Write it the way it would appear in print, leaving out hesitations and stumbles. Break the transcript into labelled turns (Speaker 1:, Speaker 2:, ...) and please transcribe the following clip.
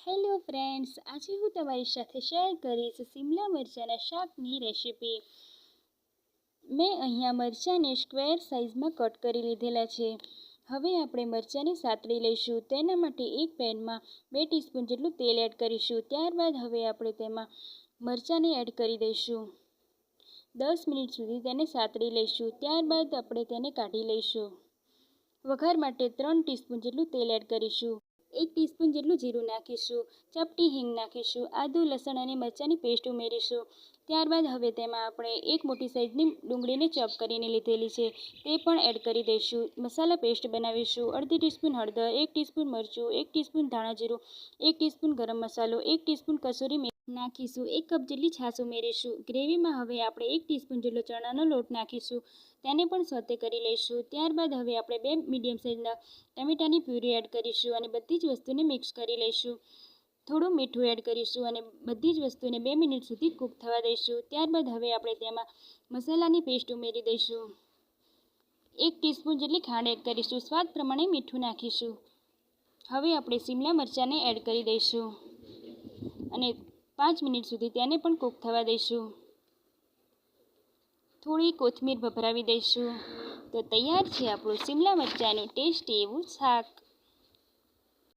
Speaker 1: Hello friends, આજે હું તમારી સાથે શેર કરીશ શિમલા મરચાંના શાકની રેસીપી। મેં અહીંયા મરચાંને સ્ક્વેર સાઇઝમાં કટ કરી લીધેલા છે। હવે આપણે મરચાંને સાતળી લઈશું। તેના માટે એક પેનમાં 2 ટીસ્પૂન જેટલું તેલ એડ કરીશું। ત્યારબાદ હવે આપણે તેમાં મરચાંને એડ કરી દઈશું। 10 મિનિટ સુધી તેને સાતળી લઈશું। ત્યારબાદ આપણે તેને કાઢી લઈશું। વઘાર માટે 3 ટીસ્પૂન જેટલું તેલ એડ કરીશું। 1 ટીસ્પૂન જેટલું જીરું નાખીશું। ચપટી હિંગ નાખીશું। આદુ લસણ અને મરચાંની પેસ્ટ ઉમેરીશું। ત્યારબાદ હવે તેમાં આપણે એક મોટી સાઇઝની ડુંગળીને ચોપ કરીને લીધેલી છે તે પણ એડ કરી દઈશું। મસાલા પેસ્ટ બનાવીશું। અડધી ટીસ્પૂન હળદર, 1 ટીસ્પૂન મરચું, 1 ટીસ્પૂન ધાણા જીરું, 1 ટીસ્પૂન ગરમ મસાલો, 1 ટીસ્પૂન કસૂરી મેથી નાખીશું। 1 કપ જેટલી છાશ ઉમેરીશું। ગ્રેવીમાં હવે આપણે 1 ટીસ્પૂન જેટલો ચણાનો લોટ નાખીશું। તેને પણ સોતે કરી લઈશું। ત્યારબાદ હવે આપણે 2 મીડિયમ સાઇઝના ટમેટાની પ્યુરી એડ કરીશું અને બધી જ વસ્તુને મિક્સ કરી લઈશું। થોડું મીઠું એડ કરીશું અને બધી જ વસ્તુને 2 મિનિટ સુધી કૂક થવા દઈશું। ત્યારબાદ હવે આપણે તેમાં મસાલાની પેસ્ટ ઉમેરી દઈશું। 1 ટીસ્પૂન જેટલી ખાંડ એડ કરીશું। સ્વાદ પ્રમાણે મીઠું નાખીશું। હવે આપણે શિમલા મરચાંને એડ કરી દઈશું અને 5 મિનિટ સુધી તેને પણ કૂક થવા દઈશું। થોડી કોથમીર ભભરાવી દઈશું તો તૈયાર છે આપણું શિમલા મરચાંનું ટેસ્ટી એવું શાક।